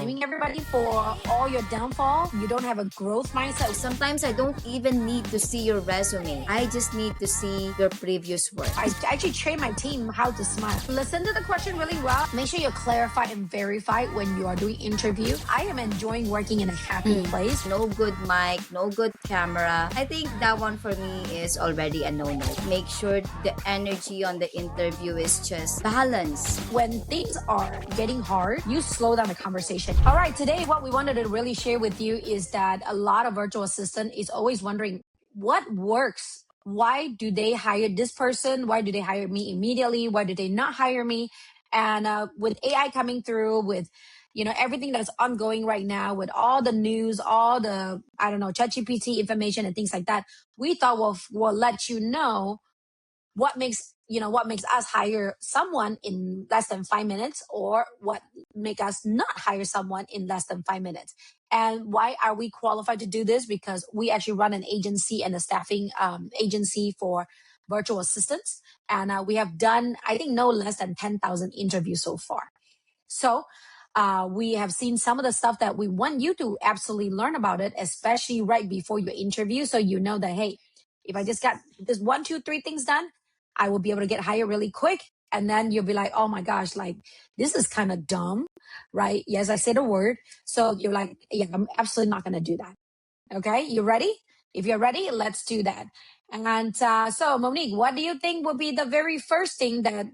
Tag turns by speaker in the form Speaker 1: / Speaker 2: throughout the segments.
Speaker 1: blaming everybody for all your downfall. You don't have a growth mindset.
Speaker 2: Sometimes I don't even need to see your resume. I just need to see your previous work.
Speaker 1: I actually train my team how to smile. Listen to the question really well. Make sure you clarify and verify when you are doing interview. I am enjoying working in a happy place.
Speaker 2: No good mic, no good camera. I think that one for me is already a no-no. Make sure the energy on the interview is just balanced.
Speaker 1: When things are getting hard, you slow down the conversation. All right, today what we wanted to really share with you is that a lot of virtual assistant is always wondering what works. Why do they hire this person? Why do they hire me immediately? Why do they not hire me? And with AI coming through, with everything that's ongoing right now, with all the news, all the ChatGPT information and things like that, we thought we'll let you know what makes us hire someone in less than 5 minutes, or what make us not hire someone in less than 5 minutes. And why are we qualified to do this? Because we actually run an agency and a staffing agency for virtual assistants, and we have done, I think, no less than 10,000 interviews so far. So we have seen some of the stuff that we want you to absolutely learn about it, especially right before your interview, so you know that, hey, if I just got this 1, 2, 3 things done, I will be able to get hired really quick. And then you'll be like, oh my gosh, like, this is kind of dumb, right? Yes, I said a word. So you're like, yeah, I'm absolutely not going to do that. Okay, you ready? If you're ready, let's do that. And so, Monique, what do you think will be the very first thing that,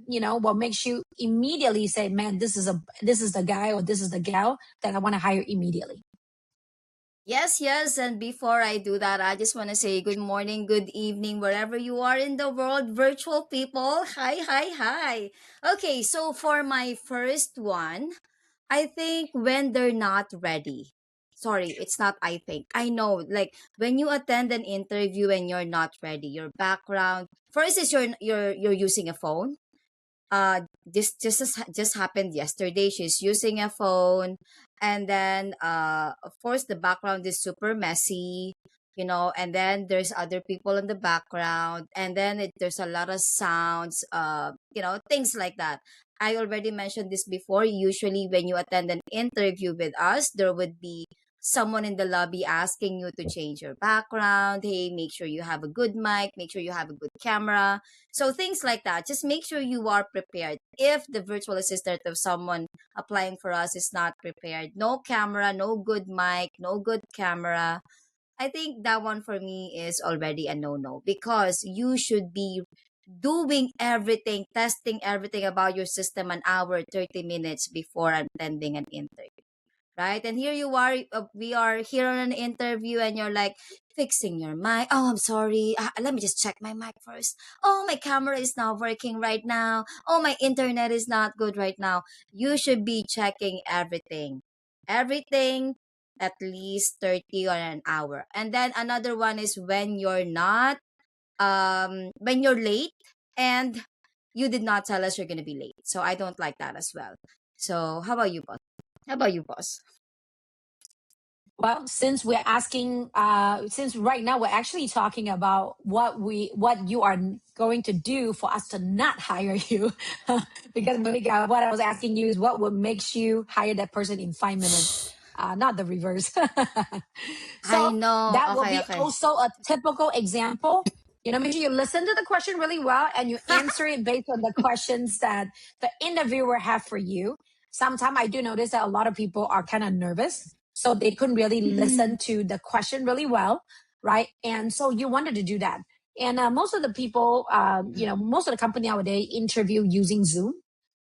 Speaker 1: what makes you immediately say, man, this is the guy or this is the gal that I want to hire immediately?
Speaker 2: Yes, yes. And before I do that, I just want to say good morning, good evening, wherever you are in the world, virtual people. Hi, hi, hi. Okay, so for my first one, I think when they're not ready. Sorry, it's not I think. I know, like when you attend an interview and you're not ready, your background. For instance, you're using a phone. This just happened yesterday. She's using a phone, and then of course the background is super messy, and then there's other people in the background, and then there's a lot of sounds, things like that. I already mentioned this before. Usually when you attend an interview with us, there would be someone in the lobby asking you to change your background. Hey, make sure you have a good mic, make sure you have a good camera. So things like that. Just make sure you are prepared. If the virtual assistant of someone applying for us is not prepared, no camera, no good mic, no good camera, I think that one for me is already a no-no, because you should be doing everything, testing everything about your system an hour, 30 minutes before attending an interview. Right? And here you are, we are here on an interview, and you're like fixing your mic. Oh, I'm sorry. Let me just check my mic first. Oh, my camera is not working right now. Oh, my internet is not good right now. You should be checking everything. Everything at least 30 or an hour. And then another one is when you're not, when you're late and you did not tell us you're going to be late. So I don't like that as well. So how about you, boss? How about you, boss?
Speaker 1: Well, since right now we're actually talking about what you are going to do for us to not hire you, because Monica, what I was asking you is what would makes you hire that person in 5 minutes, not the reverse. So
Speaker 2: I know.
Speaker 1: that will
Speaker 2: Okay,
Speaker 1: be
Speaker 2: okay.
Speaker 1: also a typical example. Make sure you listen to the question really well and you answer it based on the questions that the interviewer have for you. Sometimes I do notice that a lot of people are kind of nervous, so they couldn't really listen to the question really well, right? And so you wanted to do that. And most of the people, most of the company nowadays interview using Zoom.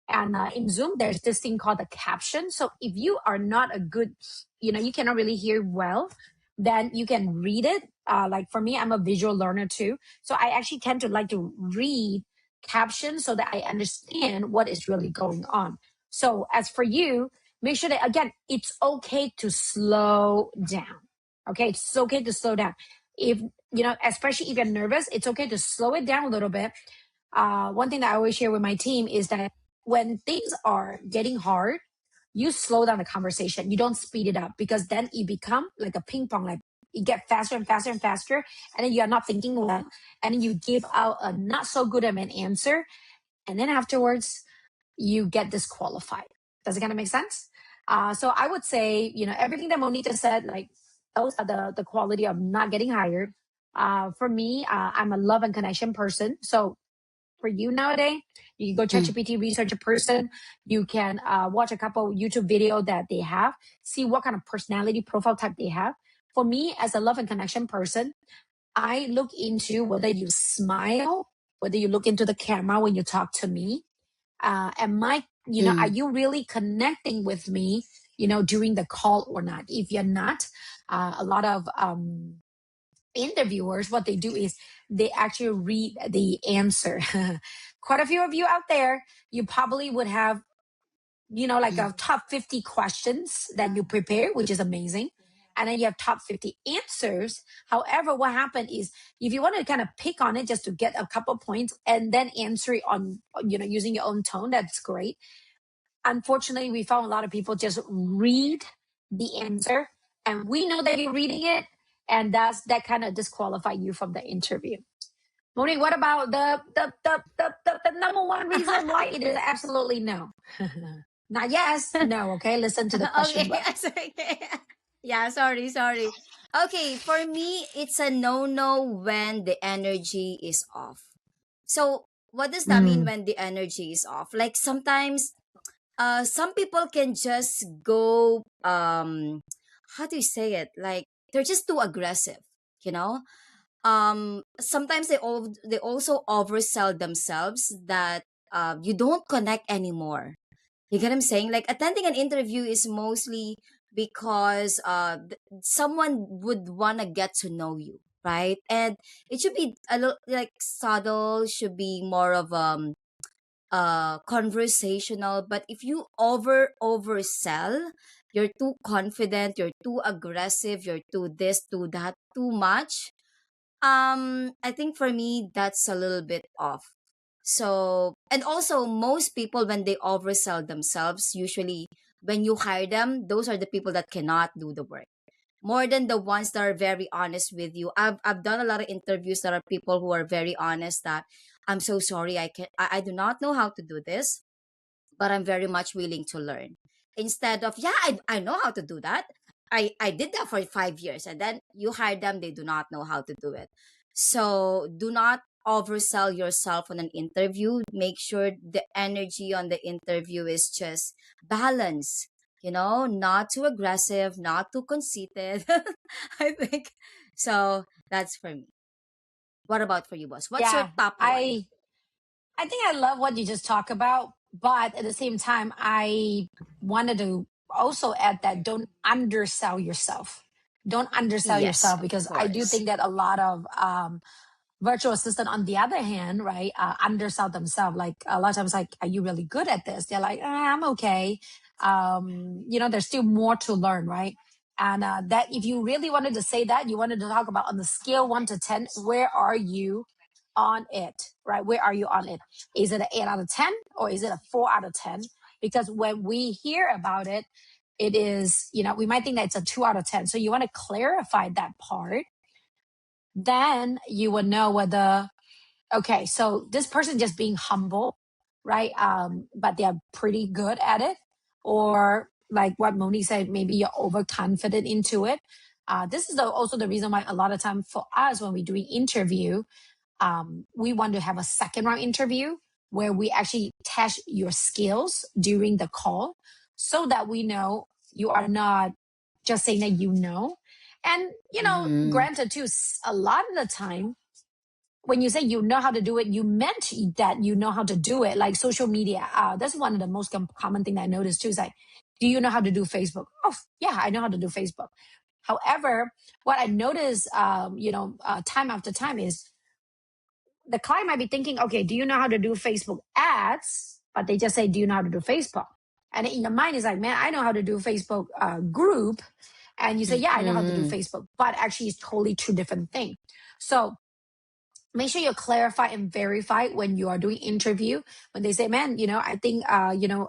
Speaker 1: And in Zoom, there's this thing called the caption. So if you are not a good, you cannot really hear well, then you can read it. Like for me, I'm a visual learner too. So I actually tend to like to read captions so that I understand what is really going on. So as for you, make sure that, again, it's okay to slow down. Okay, it's okay to slow down. If especially if you're nervous, it's okay to slow it down a little bit. One thing that I always share with my team is that when things are getting hard, you slow down the conversation. You don't speed it up, because then it become like a ping pong, like you get faster and faster and faster, and then you are not thinking well, and then you give out a not so good of an answer, and then afterwards you get disqualified. Does it kind of make sense? So I would say, everything that Monita said, like those are the quality of not getting hired. For me, I'm a love and connection person. So for you nowadays, you can go
Speaker 2: Mm,
Speaker 1: ChatGPT, research a person. You can watch a couple YouTube video that they have, see what kind of personality profile type they have. For me, as a love and connection person, I look into whether you smile, whether you look into the camera when you talk to me, are
Speaker 2: mm,
Speaker 1: you really connecting with me, during the call or not? If you're not, a lot of interviewers, what they do is they actually read the answer. Quite a few of you out there, you probably would have, like
Speaker 2: mm.
Speaker 1: a top 50 questions that you prepare, which is amazing. And then you have top 50 answers. However, what happened is if you want to kind of pick on it just to get a couple points and then answer it on, using your own tone, that's great. Unfortunately, we found a lot of people just read the answer and we know that you're reading it. And that kind of disqualify you from the interview. Monique, what about the number one reason why it is absolutely no? Not yes, no. Okay, listen to the question
Speaker 2: Okay,
Speaker 1: well.
Speaker 2: that's okay. Yeah, sorry, sorry. Okay, for me, it's a no-no when the energy is off. So, what does that mean
Speaker 1: Mm,
Speaker 2: when the energy is off? Like sometimes, some people can just go, how do you say it? Like they're just too aggressive, you know. Sometimes they also oversell themselves that you don't connect anymore. You get what I'm saying? Like attending an interview is mostly because someone would want to get to know you, right? And it should be a little like subtle, should be more of conversational. But if you oversell, you're too confident, you're too aggressive, you're too this, too that, too much. I think for me that's a little bit off. So, and also most people when they oversell themselves, usually when you hire them, those are the people that cannot do the work. More than the ones that are very honest with you. I've done a lot of interviews that are people who are very honest that I'm so sorry, I do not know how to do this, but I'm very much willing to learn. Instead of, yeah, I know how to do that. I did that for 5 years. And then you hire them, they do not know how to do it. So do not oversell yourself on an interview. Make sure the energy on the interview is just balance, not too aggressive, not too conceited. I think. So that's for me. What about for you, boss? What's your
Speaker 1: yeah,
Speaker 2: top one?
Speaker 1: I think I love what you just talked about, but at the same time, I wanted to also add that don't undersell yourself. Don't undersell
Speaker 2: Yes,
Speaker 1: yourself
Speaker 2: of
Speaker 1: because I do
Speaker 2: course.
Speaker 1: think that a lot of virtual assistant on the other hand, right, undersell themselves. Like a lot of times, like, are you really good at this? They're like, I'm okay. There's still more to learn, right? And that if you really wanted to say that, you wanted to talk about on the scale 1 to 10, where are you on it, right? Where are you on it? Is it an 8 out of 10 or is it a 4 out of 10? Because when we hear about it, it is, we might think that it's a 2 out of 10. So you want to clarify that part. Then you would know whether, okay, so this person just being humble, right? But they're pretty good at it. Or like what Moni said, maybe you're overconfident into it. This is also the reason why a lot of time for us when we're doing interview, we want to have a second round interview where we actually test your skills during the call so that we know you are not just saying that and
Speaker 2: Mm-hmm.
Speaker 1: granted too, a lot of the time when you say you know how to do it, you meant that you know how to do it. Like social media, that's one of the most common thing that I noticed too. Is like, do you know how to do Facebook? Oh, yeah, I know how to do Facebook. However, what I notice, time after time is the client might be thinking, okay, do you know how to do Facebook ads? But they just say, do you know how to do Facebook? And in your mind is like, man, I know how to do Facebook group. And you say, yeah, I know how to do
Speaker 2: Mm-hmm.
Speaker 1: Facebook, but actually it's totally two different things. So make sure you clarify and verify when you are doing interview. When they say, man, I think, I know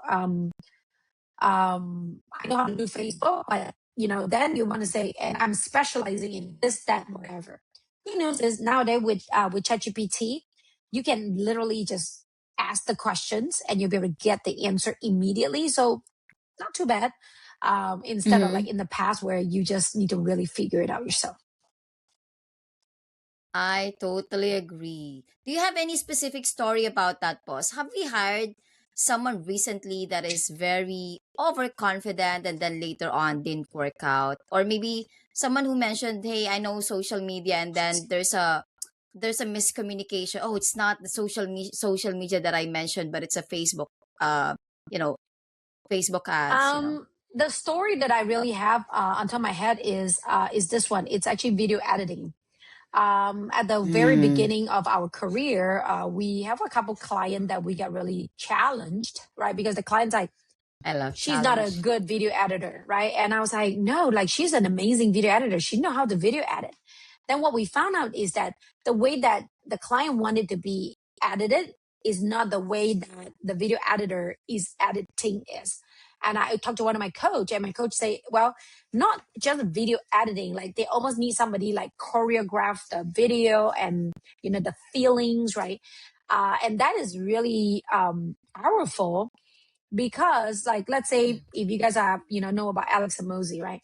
Speaker 1: how to do Facebook, but then you want to say, and I'm specializing in this, that, whatever. Good news is nowadays with ChatGPT, you can literally just ask the questions and you'll be able to get the answer immediately. So not too bad. instead of like
Speaker 2: Mm-hmm.
Speaker 1: in the past where you just need to really figure it out yourself.
Speaker 2: I totally agree. Do you have any specific story about that, boss? Have we hired someone recently that is very overconfident and then later on didn't work out? Or maybe someone who mentioned, "Hey, I know social media," and then there's a miscommunication. Oh, it's not the social media that I mentioned, but it's a Facebook you know, Facebook ads.
Speaker 1: The story that I really have on top of my head is this one. It's actually video editing. At the very
Speaker 2: Mm,
Speaker 1: beginning of our career, we have a couple clients that we got really challenged, right? Because the client's like,
Speaker 2: I love
Speaker 1: she's not a
Speaker 2: challenge.
Speaker 1: good video editor, right? And I was like, no, like she's an amazing video editor. She know how to video edit. Then what we found out is that the way that the client wanted to be edited is not the way that the video editor is editing is. And I talked to one of my coach, and my coach say, well, not just video editing, like they almost need somebody like choreograph the video and the feelings, right? And that is really powerful because like let's say if you guys have know about Alex and Mosey, right?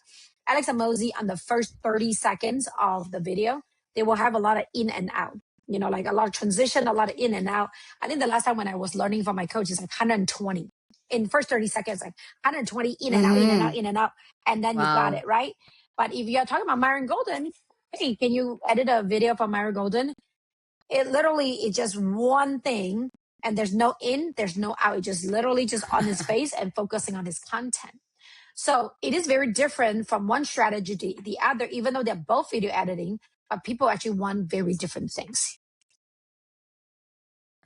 Speaker 1: Alex and Mosey on the first 30 seconds of the video, they will have a lot of in and out, like a lot of transition, a lot of in and out. I think the last time when I was learning from my coach is like 120 in first 30 seconds, like 120 in and out, in and out,
Speaker 2: Mm-hmm.
Speaker 1: in and out, and then you got
Speaker 2: Wow.
Speaker 1: it, right? But if you're talking about Myron Golden, hey, can you edit a video for Myron Golden? It literally is just one thing, and there's no in, there's no out. It's just literally just on his face and focusing on his content. So it is very different from one strategy to the other, even though they're both video editing, but people actually want very different things.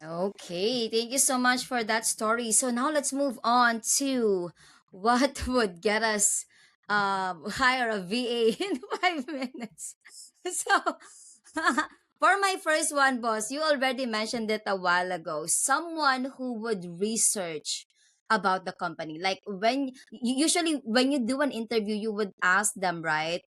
Speaker 2: Okay, thank you so much for that story. So now let's move on to what would get us hire a VA in 5 minutes. So for my first one, boss, you already mentioned it a while ago. Someone who would research about the company. Like usually when you do an interview, you would ask them, right?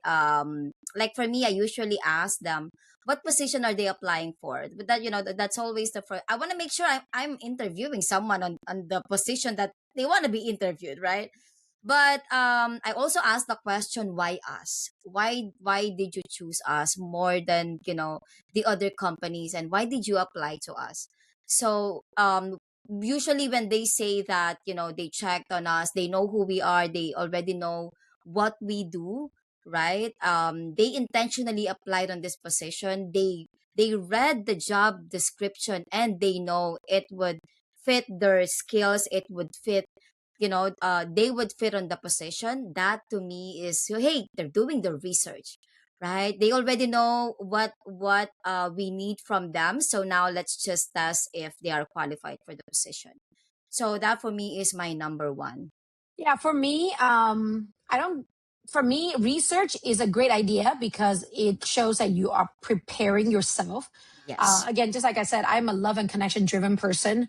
Speaker 2: Like for me, I usually ask them what position are they applying for, but that that's always the first. I want to make sure I'm interviewing someone on the position that they want to be interviewed, right? But I also asked the question, why us? Why did you choose us more than the other companies, and why did you apply to us? So usually when they say that they checked on us, they know who we are, they already know what we do, right? They intentionally applied on this position. They read the job description and they know it would fit their skills, it would fit, they would fit on the position. That to me is, hey, they're doing the research, right? They already know what we need from them. So now let's just test if they are qualified for the position. So that for me is my number one.
Speaker 1: Yeah, for me, I don't. For me, research is a great idea because it shows that you are preparing yourself.
Speaker 2: Yes.
Speaker 1: Again, just like I said, I'm a love and connection driven person.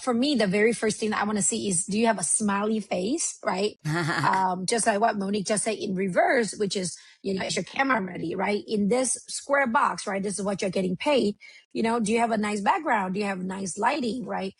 Speaker 1: For me, the very first thing that I want to see is, do you have a smiley face, right? Just like what Monique just said in reverse, which is, is your camera ready, right? In this square box, right? This is what you're getting paid. Do you have a nice background? Do you have nice lighting, right?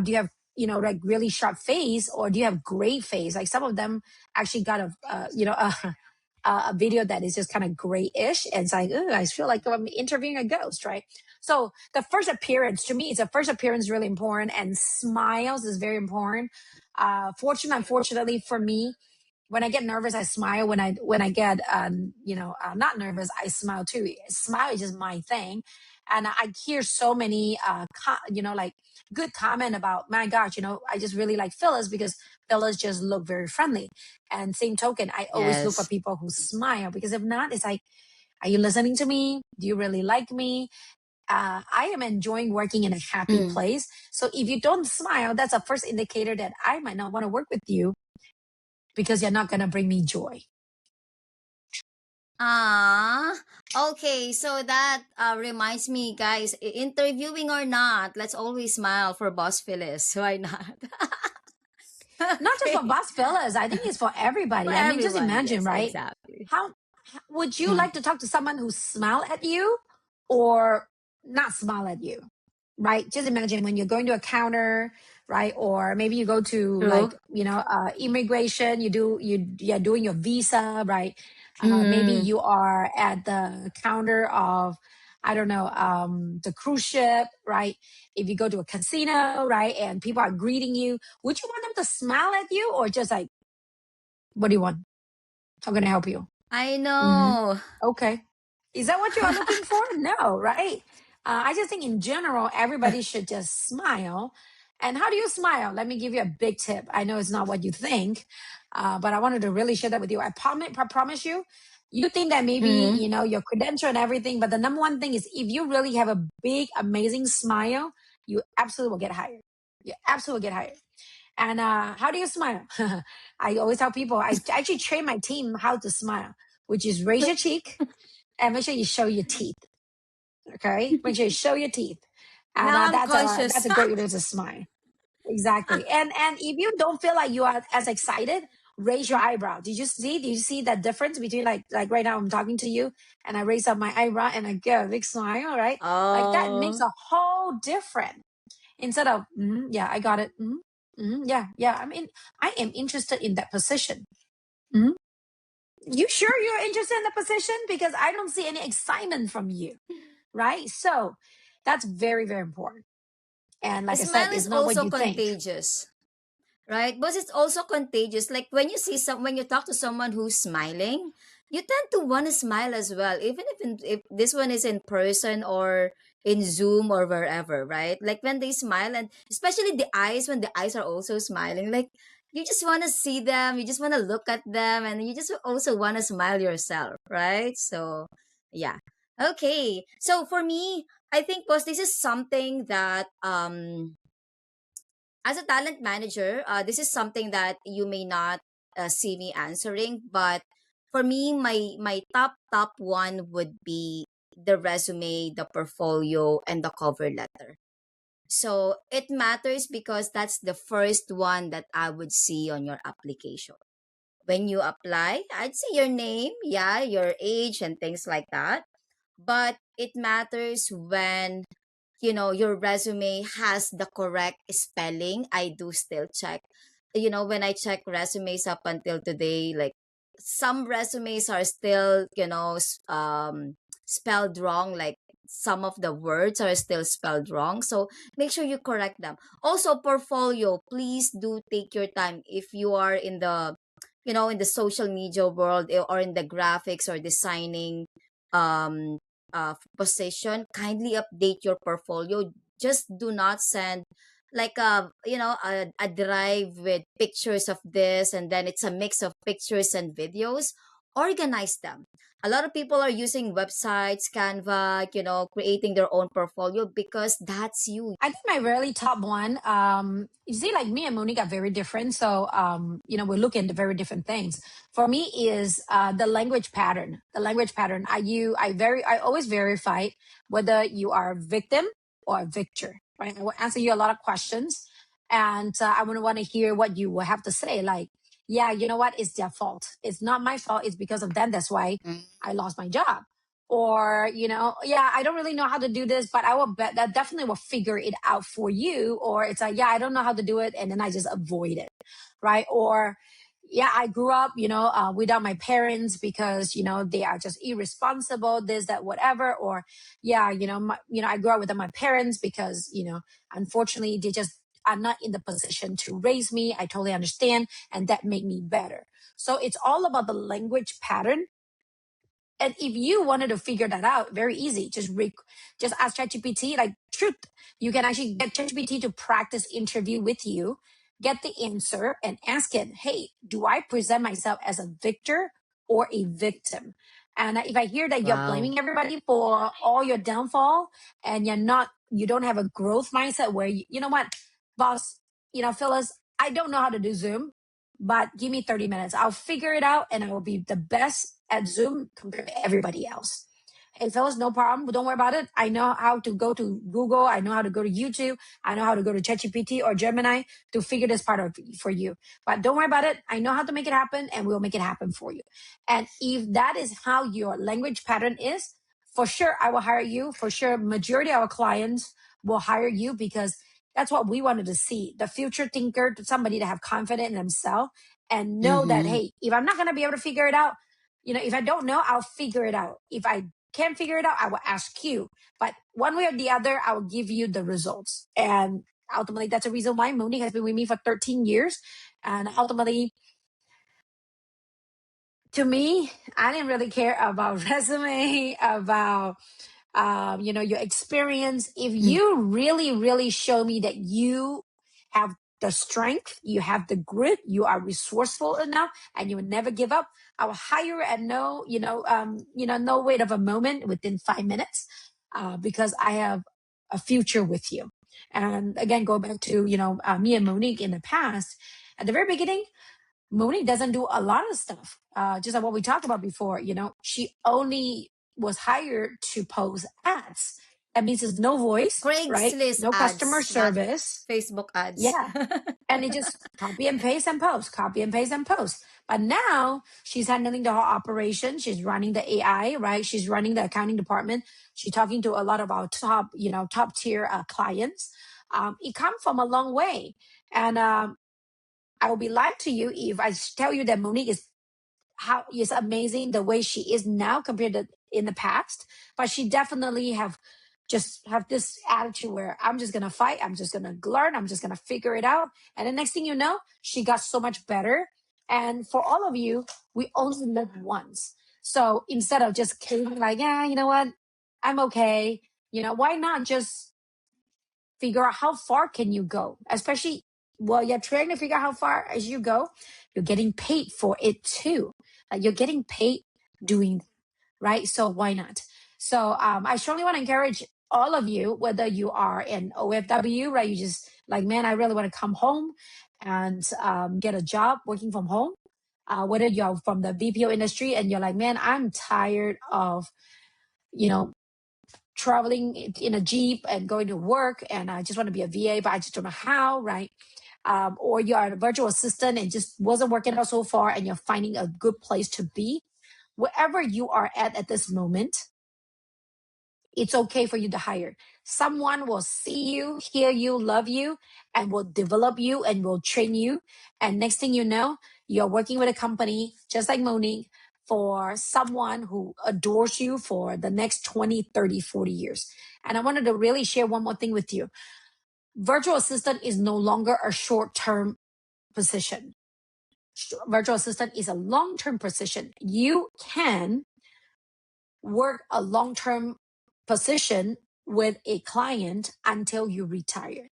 Speaker 1: Do you have like really sharp face, or do you have great face? Like some of them actually got a video that is just kind of grayish, and it's like, ooh, I feel like I'm interviewing a ghost, right? So the first appearance, to me, it's a first appearance really important, and smiles is very important. Unfortunately for me, when I get nervous, I smile. When I get not nervous, I smile too. Smile is just my thing, and I hear so many like good comment about, my gosh, I just really like Phyllis because Phyllis just look very friendly. And same token, I always look for
Speaker 2: Yes.
Speaker 1: people who smile, because if not, it's like, are you listening to me? Do you really like me? I am enjoying working in a happy
Speaker 2: Mm.
Speaker 1: place. So if you don't smile, that's a first indicator that I might not want to work with you, because you're not going to bring me joy.
Speaker 2: Ah, okay. So that reminds me, guys, interviewing or not, let's always smile for Boss Phyllis. Why not?
Speaker 1: Not just for
Speaker 2: Okay.
Speaker 1: boss fellas, I think it's for
Speaker 2: For
Speaker 1: everybody. I mean, just
Speaker 2: everyone.
Speaker 1: imagine,
Speaker 2: Yes,
Speaker 1: right?
Speaker 2: exactly.
Speaker 1: How would you like to talk to someone who smile at you or not smile at you? Right? Just imagine when you're going to a counter, right? Or maybe you go to
Speaker 2: True.
Speaker 1: like, immigration, you're doing your visa, right? Maybe
Speaker 2: Mm.
Speaker 1: you are at the counter of, I don't know, the cruise ship, right? If you go to a casino, right, and people are greeting you, would you want them to smile at you or just like, what do you want? How can I help you?
Speaker 2: I
Speaker 1: Hmm.
Speaker 2: know.
Speaker 1: Okay. Is that what you are looking for? No, right? I just think in general, everybody should just smile. And how do you smile? Let me give you a big tip. I know it's not what you think, but I wanted to really share that with you. I promise you, you think that maybe,
Speaker 2: Mm.
Speaker 1: your credential and everything, but the number one thing is if you really have a big, amazing smile, you absolutely will get hired. You absolutely will get hired. And how do you smile? I always tell people, I actually train my team how to smile, which is raise your cheek and make sure you show your teeth. Okay, make sure you show your teeth, and
Speaker 2: Now I'm
Speaker 1: that's
Speaker 2: conscious.
Speaker 1: a great way to smile. Exactly. And if you don't feel like you are as excited, raise your eyebrow. Did you see that difference between like right now I'm talking to you and I raise up my eyebrow and I get a big smile, right? Like that makes
Speaker 2: Oh.
Speaker 1: a whole difference. Instead of yeah, I got it. Yeah, yeah. I mean, I am interested in that position. Mhm. You sure you're interested in the position? Because I don't see any excitement from you, right? So that's very, very important. And
Speaker 2: A
Speaker 1: like I said,
Speaker 2: smile
Speaker 1: it's
Speaker 2: is
Speaker 1: not what
Speaker 2: also
Speaker 1: you think.
Speaker 2: contagious, right? But it's also contagious. Like when you see when you talk to someone who's smiling, you tend to want to smile as well, even if this one is in person or in Zoom or wherever, right? Like when they smile, and especially the eyes, when the eyes are also smiling, like you just want to see them, you just want to look at them, and you just also want to smile yourself, right? So yeah. Okay, so for me, I think, boss, this is something that as a talent manager, this is something that you may not see me answering, but for me, my top one would be the resume, the portfolio, and the cover letter. So it matters because that's the first one that I would see on your application. When you apply, I'd see your name, yeah, your age, and things like that. But it matters when your resume has the correct spelling. I do still check, when I check resumes up until today, like some resumes are still spelled wrong, like some of the words are still spelled wrong, so make sure you correct them. Also, portfolio, please do take your time. If you are in the in the social media world, or in the graphics or designing um position, kindly update your portfolio. Just do not send like a drive with pictures of this, and then it's a mix of pictures and videos. Organize them. A lot of people are using websites, Canva, creating their own portfolio, because that's you.
Speaker 1: I think my really top one, you see, like me and Monique are very different. So, we look into very different things. For me is the language pattern. The language pattern. I always verify whether you are a victim or a victor, right? I will answer you a lot of questions. And I would want to hear what you will have to say. Like, yeah, you know what? It's their fault. It's not my fault. It's because of them. That's why I lost my job. Or yeah, I don't really know how to do this, but I will bet that definitely will figure it out for you. Or it's like, yeah, I don't know how to do it, and then I just avoid it, right? Or yeah, I grew up without my parents because they are just irresponsible, this, that, whatever. Or yeah, I grew up without my parents because unfortunately they just are not in the position to raise me. I totally understand, and that made me better. So it's all about the language pattern. And if you wanted to figure that out, very easy. Just ask ChatGPT. Like truth, you can actually get ChatGPT to practice interview with you, get the answer, and ask it, "Hey, do I present myself as a victor or a victim?" And if I hear that you're
Speaker 2: Wow.
Speaker 1: blaming everybody for all your downfall, and you don't have a growth mindset where you know what, boss, Phyllis, I don't know how to do Zoom, but give me 30 minutes. I'll figure it out and I will be the best at Zoom compared to everybody else. Hey, fellas, no problem. Don't worry about it. I know how to go to Google. I know how to go to YouTube. I know how to go to ChatGPT or Gemini to figure this part out for you. But don't worry about it. I know how to make it happen and we'll make it happen for you. And if that is how your language pattern is, for sure, I will hire you. For sure, majority of our clients will hire you because That's what we wanted to see. The future thinker, somebody to have confidence in themselves and know that,
Speaker 2: Mm-hmm.
Speaker 1: hey, if I'm not going to be able to figure it out, if I don't know, I'll figure it out. If I can't figure it out, I will ask you. But one way or the other, I will give you the results. And ultimately, that's the reason why Monique has been with me for 13 years. And ultimately, to me, I didn't really care about resume, about your experience. If you really, really show me that you have the strength, you have the grit, you are resourceful enough, and you will never give up, I will hire at no wait of a moment within 5 minutes, because I have a future with you. And again, go back to me and Monique in the past. At the very beginning, Monique doesn't do a lot of stuff. Just like what we talked about before, she only was hired to post ads. That means there's no voice, right?
Speaker 2: Craigslist
Speaker 1: No customer
Speaker 2: ads, not
Speaker 1: service.
Speaker 2: Facebook ads.
Speaker 1: Yeah. And it just copy and paste and post, copy and paste and post. But now she's handling the whole operation. She's running the AI, right? She's running the accounting department. She's talking to a lot of our top tier clients. It comes from a long way. And I will be lying to you if I tell you that Monique is amazing the way she is now compared to in the past. But she definitely have this attitude where I'm just gonna fight, I'm just gonna learn, I'm just gonna figure it out. And the next thing you know, she got so much better. And for all of you, we only live once. So instead of just caving like, yeah, you know what? I'm okay. Why not just figure out how far can you go, especially while you're trying to figure out how far as you go, you're getting paid for it too. Like you're getting paid doing that, right? So why not? So I strongly want to encourage all of you, whether you are in OFW, right? You just like, man, I really want to come home and get a job working from home. Whether you're from the BPO industry and you're like, man, I'm tired of, you know, traveling in a Jeep and going to work, and I just want to be a VA, but I just don't know how, right? Or you are a virtual assistant and just wasn't working out so far and you're finding a good place to be. Wherever you are at this moment, it's okay for you to hire. Someone will see you, hear you, love you, and will develop you and will train you. And next thing you know, you're working with a company just like Monique for someone who adores you for the next 20, 30, 40 years. And I wanted to really share one more thing with you. Virtual assistant is no longer a short-term position. Virtual assistant is a long-term position. You can work a long-term position with a client until you retire.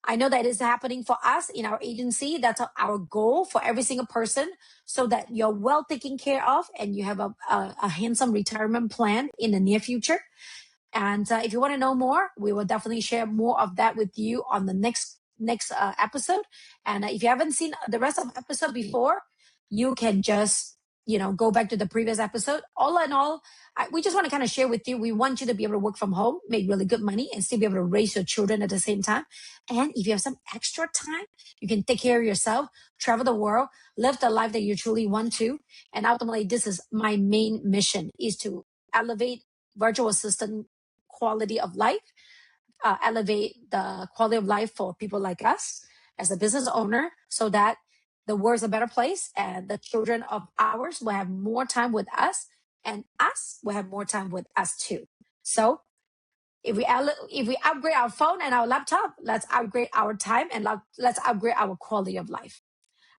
Speaker 1: I know that is happening for us in our agency. That's our goal for every single person, so that you're well taken care of and you have a handsome retirement plan in the near future. And if you want to know more, we will definitely share more of that with you on the next episode. And if you haven't seen the rest of the episode before, you can just go back to the previous episode. All in all, we just want to kind of share with you. We want you to be able to work from home, make really good money, and still be able to raise your children at the same time. And if you have some extra time, you can take care of yourself, travel the world, live the life that you truly want to. And ultimately, this is my main mission: is to elevate virtual assistant quality of life, elevate the quality of life for people like us as a business owner, so that the world's a better place and the children of ours will have more time with us, and us will have more time with us too. So if we upgrade our phone and our laptop, let's upgrade our time and let's upgrade our quality of life.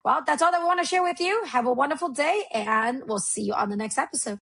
Speaker 1: Well, that's all that we want to share with you. Have a wonderful day, and we'll see you on the next episode.